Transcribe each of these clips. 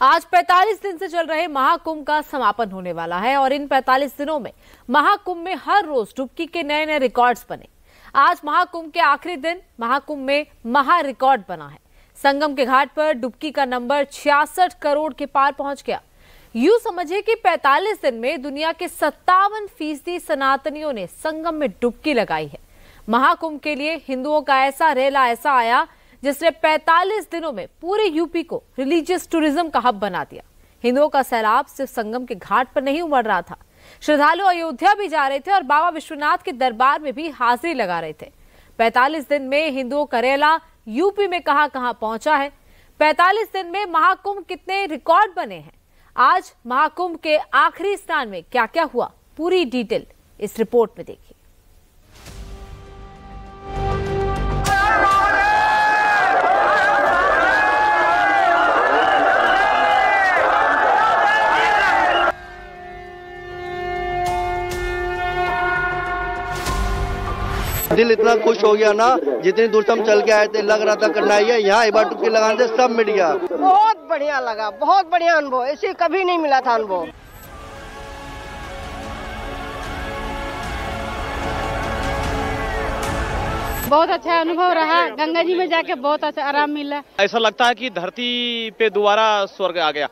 आज 45 दिन से चल रहे महाकुंभ का समापन होने वाला है और इन 45 दिनों में महाकुंभ में हर रोज डुबकी के नए नए रिकॉर्ड्स बने। आज महाकुंभ के आखिरी दिन महाकुंभ में महा रिकॉर्ड बना है। संगम के घाट पर डुबकी का नंबर 66 करोड़ के पार पहुंच गया। यूं समझिए कि 45 दिन में दुनिया के 57% सनातनियों ने संगम में डुबकी लगाई है। महाकुंभ के लिए हिंदुओं का ऐसा रेला ऐसा आया जिसने 45 दिनों में पूरे यूपी को रिलीजियस टूरिज्म का हब बना दिया। हिंदुओं का सैलाब सिर्फ संगम के घाट पर नहीं उमड़ रहा था, श्रद्धालु अयोध्या भी जा रहे थे और बाबा विश्वनाथ के दरबार में भी हाजिरी लगा रहे थे। 45 दिन में हिंदुओं का रेला यूपी में कहां कहां पहुंचा है, 45 दिन में महाकुंभ कितने रिकॉर्ड बने हैं, आज महाकुंभ के आखिरी स्नान में क्या क्या हुआ, पूरी डिटेल इस रिपोर्ट में देखिए। दिल इतना खुश हो गया ना, जितनी दूर से हम चल के आए थे लग रहा था कठिनाई है, यहाँ एक बार डुबकी लगाने से सब मिट गया। बहुत बढ़िया लगा, बहुत बढ़िया अनुभव, ऐसे कभी नहीं मिला था अनुभव। बहुत अच्छा अनुभव रहा, गंगा जी में जाके बहुत अच्छा आराम मिला। ऐसा लगता है कि धरती पे दोबारा स्वर्ग आ गया।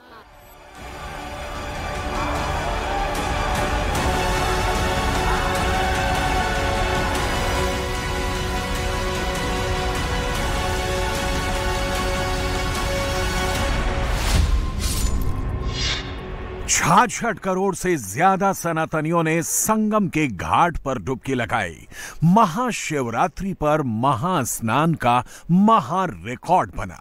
छह करोड़ से ज्यादा सनातनियों ने संगम के घाट पर डुबकी लगाई। महाशिवरात्रि पर महास्नान का महा रिकॉर्ड बना।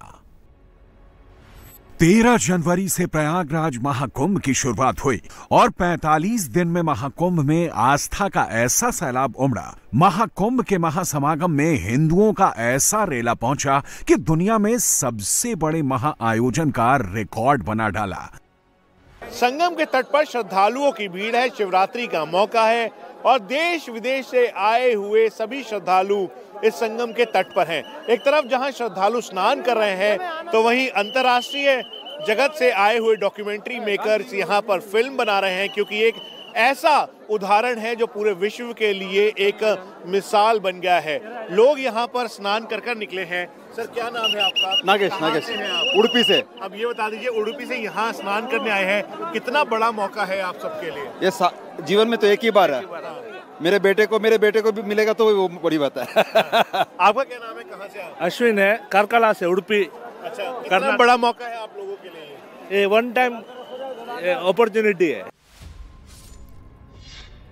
13 जनवरी से प्रयागराज महाकुंभ की शुरुआत हुई और 45 दिन में महाकुंभ में आस्था का ऐसा सैलाब उमड़ा। महाकुंभ के महासमागम में हिंदुओं का ऐसा रेला पहुंचा कि दुनिया में सबसे बड़े महाआयोजन का रिकॉर्ड बना डाला। संगम के तट पर श्रद्धालुओं की भीड़ है। शिवरात्रि का मौका है और देश विदेश से आए हुए सभी श्रद्धालु इस संगम के तट पर हैं। एक तरफ जहां श्रद्धालु स्नान कर रहे हैं तो वहीं अंतर्राष्ट्रीय जगत से आए हुए डॉक्यूमेंट्री मेकर्स यहां पर फिल्म बना रहे हैं, क्योंकि एक ऐसा उदाहरण है जो पूरे विश्व के लिए एक मिसाल बन गया है। लोग यहाँ पर स्नान कर निकले हैं। सर, क्या नाम है आपका? नागेश। उडुपी से। अब ये बता दीजिए, उडुपी से यहाँ स्नान करने आए हैं, कितना बड़ा मौका है आप सबके लिए? ये जीवन में तो एक ही बार है। मेरे बेटे को भी मिलेगा तो वो बड़ी बात है। आपका क्या नाम है, कहाँ से? अश्विन है, करकला से, उडुपी। अच्छा, कितना बड़ा मौका है आप लोगों के लिए? ये वन टाइम अपॉर्चुनिटी है।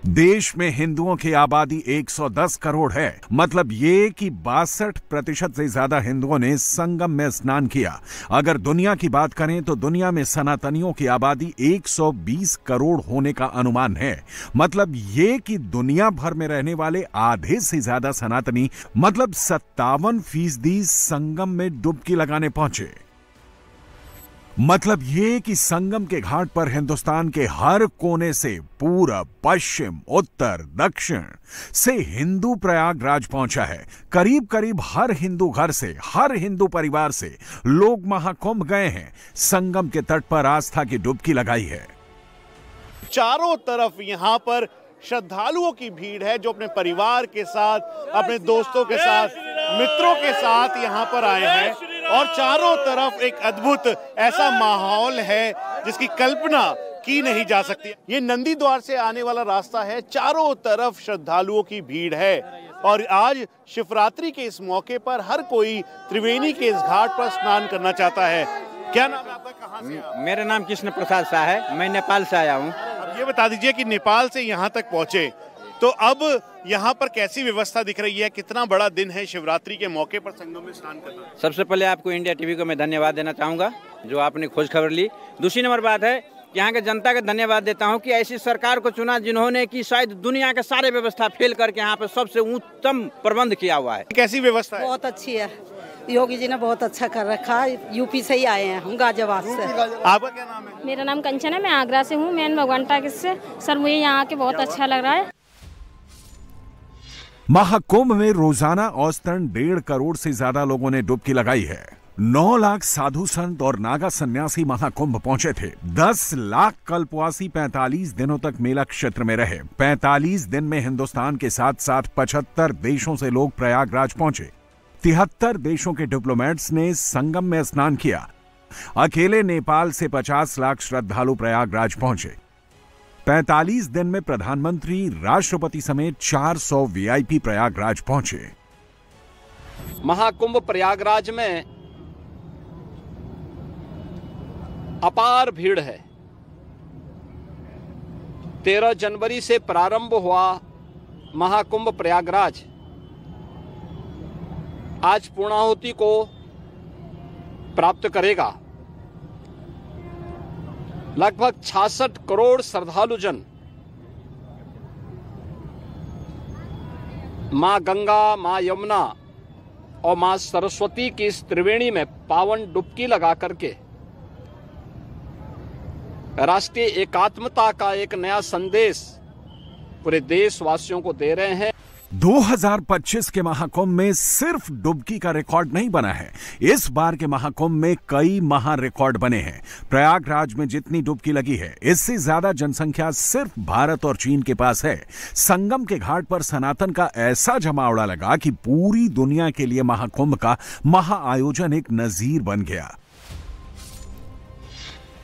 देश में हिंदुओं की आबादी 110 करोड़ है, मतलब ये कि 62% से ज्यादा हिंदुओं ने संगम में स्नान किया। अगर दुनिया की बात करें तो दुनिया में सनातनियों की आबादी 120 करोड़ होने का अनुमान है। मतलब ये कि दुनिया भर में रहने वाले आधे से ज्यादा सनातनी, मतलब 57% संगम में डुबकी लगाने पहुंचे। मतलब ये कि संगम के घाट पर हिंदुस्तान के हर कोने से, पूरब, पश्चिम, उत्तर, दक्षिण से हिंदू प्रयागराज पहुंचा है। करीब करीब हर हिंदू घर से, हर हिंदू परिवार से लोग महाकुंभ गए हैं, संगम के तट पर आस्था की डुबकी लगाई है। चारों तरफ यहाँ पर श्रद्धालुओं की भीड़ है जो अपने परिवार के साथ, अपने दोस्तों के साथ, मित्रों के साथ यहाँ पर आए हैं और चारों तरफ एक अद्भुत ऐसा माहौल है जिसकी कल्पना की नहीं जा सकती। ये नंदी द्वार से आने वाला रास्ता है, चारों तरफ श्रद्धालुओं की भीड़ है और आज शिवरात्रि के इस मौके पर हर कोई त्रिवेणी के इस घाट पर स्नान करना चाहता है। क्या नाम है आपका, कहाँ से? मेरा नाम कृष्ण प्रसाद शाह है, मैं नेपाल से आया हूँ। अब ये बता दीजिए कि नेपाल से यहाँ तक पहुँचे तो अब यहाँ पर कैसी व्यवस्था दिख रही है? कितना बड़ा दिन है शिवरात्रि के मौके पर संगम में स्नान करना। सबसे पहले आपको इंडिया टीवी को मैं धन्यवाद देना चाहूँगा जो आपने खोज खबर ली। दूसरी नंबर बात है कि यहाँ के जनता का धन्यवाद देता हूँ कि ऐसी सरकार को चुना जिन्होंने कि शायद दुनिया के सारे व्यवस्था फेल करके यहाँ पे सबसे उत्तम प्रबंध किया हुआ है। कैसी व्यवस्था है? बहुत अच्छी है, योगी जी ने बहुत अच्छा कर रखा है। यूपी से ही आए हैं हम, गाजियाबाद से। आपका क्या नाम है? मेरा नाम कंचन है, मैं आगरा से हूँ, मैं भगवान टाकिस से। सर, मुझे यहाँ आके बहुत अच्छा लग रहा है। महाकुंभ में रोजाना औसतन 1.5 करोड़ से ज्यादा लोगों ने डुबकी लगाई है। 9 लाख साधु संत और नागा सन्यासी महाकुंभ पहुंचे थे। 10 लाख कल्पवासी 45 दिनों तक मेला क्षेत्र में रहे। 45 दिन में हिंदुस्तान के साथ साथ 75 देशों से लोग प्रयागराज पहुंचे। 73 देशों के डिप्लोमेट्स ने संगम में स्नान किया। अकेले नेपाल से 50 लाख श्रद्धालु प्रयागराज पहुंचे। 45 दिन में प्रधानमंत्री, राष्ट्रपति समेत 400 वीआईपी प्रयागराज पहुंचे। महाकुंभ प्रयागराज में अपार भीड़ है। 13 जनवरी से प्रारंभ हुआ महाकुंभ प्रयागराज आज पूर्णाहुति को प्राप्त करेगा। लगभग 66 करोड़ श्रद्धालुजन मां गंगा, मां यमुना और मां सरस्वती की इस त्रिवेणी में पावन डुबकी लगा करके राष्ट्रीय एकात्मता का एक नया संदेश पूरे देशवासियों को दे रहे हैं। 2025 के महाकुंभ में सिर्फ डुबकी का रिकॉर्ड नहीं बना है, इस बार के महाकुंभ में कई महा रिकॉर्ड बने हैं। प्रयागराज में जितनी डुबकी लगी है, इससे ज्यादा जनसंख्या सिर्फ भारत और चीन के पास है। संगम के घाट पर सनातन का ऐसा जमावड़ा लगा कि पूरी दुनिया के लिए महाकुंभ का महाआयोजन एक नजीर बन गया।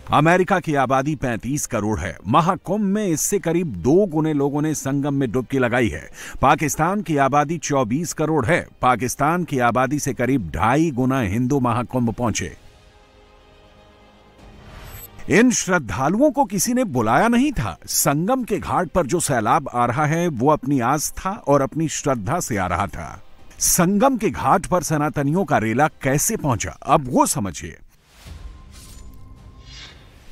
अमेरिका की आबादी 35 करोड़ है। महाकुंभ में इससे करीब 2 गुने लोगों ने संगम में डुबकी लगाई है। पाकिस्तान की आबादी 24 करोड़ है। पाकिस्तान की आबादी से करीब 2.5 गुना हिंदू महाकुंभ पहुंचे। इन श्रद्धालुओं को किसी ने बुलाया नहीं था। संगम के घाट पर जो सैलाब आ रहा है, वो अपनी आस्था और अपनी श्रद्धा से आ रहा था। संगम के घाट पर सनातनियों का रेला कैसे पहुंचा, अब वो समझिए।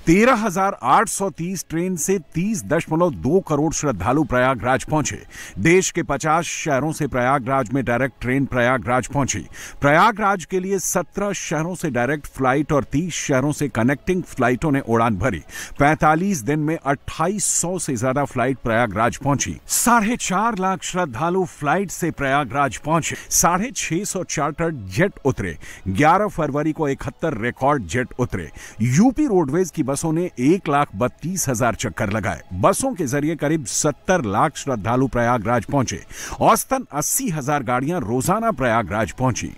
13,830 ट्रेन से 30.2 करोड़ श्रद्धालु प्रयागराज पहुंचे। देश के 50 शहरों से प्रयागराज में डायरेक्ट ट्रेन प्रयागराज पहुंची। प्रयागराज के लिए 17 शहरों से डायरेक्ट फ्लाइट और 30 शहरों से कनेक्टिंग फ्लाइटों ने उड़ान भरी। 45 दिन में 2800 से ज्यादा फ्लाइट प्रयागराज पहुंची। 4.5 लाख श्रद्धालु फ्लाइट से प्रयागराज पहुंचे। 650 चार्टर्ड जेट उतरे। 11 फरवरी को 71 रिकॉर्ड जेट उतरे। यूपी रोडवेज की बसों ने 1,32,000 चक्कर लगाए। बसों के जरिए करीब 70 लाख श्रद्धालु प्रयागराज पहुंचे। औसतन 80,000 गाड़ियां रोजाना प्रयागराज पहुंची।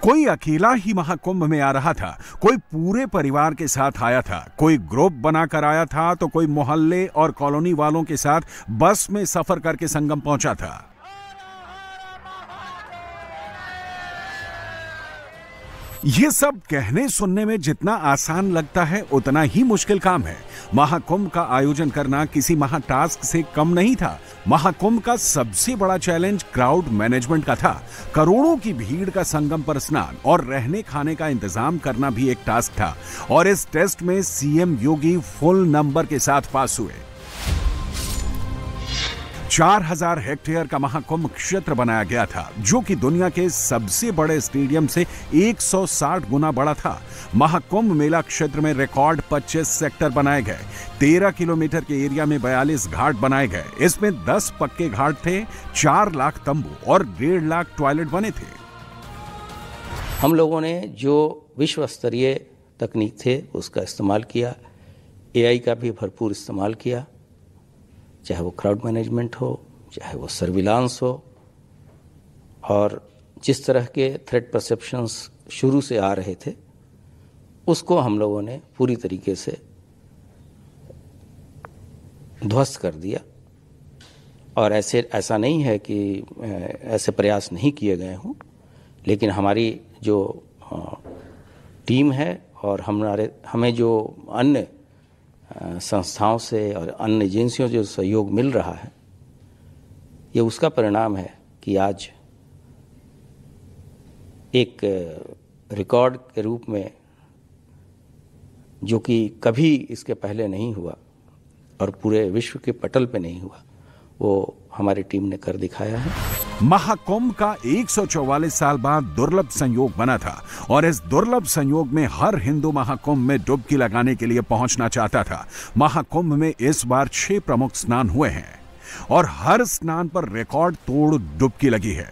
कोई अकेला ही महाकुंभ में आ रहा था, कोई पूरे परिवार के साथ आया था, कोई ग्रुप बनाकर आया था, तो कोई मोहल्ले और कॉलोनी वालों के साथ बस में सफर करके संगम पहुंचा था। यह सब कहने सुनने में जितना आसान लगता है, उतना ही मुश्किल काम है। महाकुंभ का आयोजन करना किसी महाटास्क से कम नहीं था। महाकुंभ का सबसे बड़ा चैलेंज क्राउड मैनेजमेंट का था। करोड़ों की भीड़ का संगम पर स्नान और रहने खाने का इंतजाम करना भी एक टास्क था, और इस टेस्ट में सीएम योगी फुल नंबर के साथ पास हुए। 4000 हेक्टेयर का महाकुंभ क्षेत्र बनाया गया था, जो कि दुनिया के सबसे बड़े स्टेडियम से 160 गुना बड़ा था। महाकुंभ मेला क्षेत्र में रिकॉर्ड 25 सेक्टर बनाए गए। 13 किलोमीटर के एरिया में 42 घाट बनाए गए। इसमें 10 पक्के घाट थे, 4 लाख तंबू और 1.5 लाख टॉयलेट बने थे। हम लोगों ने जो विश्व स्तरीय तकनीक थे उसका इस्तेमाल किया। एआई का भी भरपूर इस्तेमाल किया, चाहे वो क्राउड मैनेजमेंट हो, चाहे वो सर्विलांस हो, और जिस तरह के थ्रेट परसेप्शंस शुरू से आ रहे थे उसको हम लोगों ने पूरी तरीके से ध्वस्त कर दिया। और ऐसा नहीं है कि ऐसे प्रयास नहीं किए गए हों, लेकिन हमारी जो टीम है और हमें जो अन्य संस्थाओं से और अन्य एजेंसियों से जो सहयोग मिल रहा है, ये उसका परिणाम है कि आज एक रिकॉर्ड के रूप में, जो कि कभी इसके पहले नहीं हुआ और पूरे विश्व के पटल पे नहीं हुआ, वो हमारी टीम ने कर दिखाया है। महाकुंभ का 144 साल बाद दुर्लभ संयोग बना था, और इस दुर्लभ संयोग में हर हिंदू महाकुंभ में डुबकी लगाने के लिए पहुंचना चाहता था। महाकुंभ में इस बार 6 प्रमुख स्नान हुए हैं और हर स्नान पर रिकॉर्ड तोड़ डुबकी लगी है।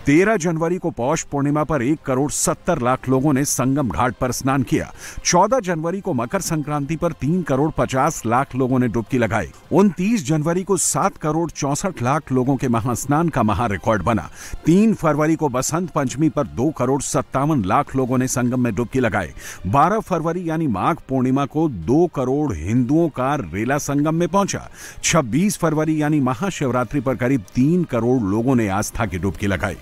13 जनवरी को पौष पूर्णिमा पर 1,70,00,000 लोगों ने संगम घाट पर स्नान किया। 14 जनवरी को मकर संक्रांति पर 3,50,00,000 लोगों ने डुबकी लगाई। 29 जनवरी को 7,64,00,000 लोगों के महास्नान का महा रिकॉर्ड बना। 3 फरवरी को बसंत पंचमी पर 2,57,00,000 लोगों ने संगम में डुबकी लगाई। 12 फरवरी यानी माघ पूर्णिमा को 2 करोड़ हिंदुओं का रेला संगम में पहुंचा। 26 फरवरी यानी महाशिवरात्रि पर करीब 3 करोड़ लोगों ने आस्था की डुबकी लगाई।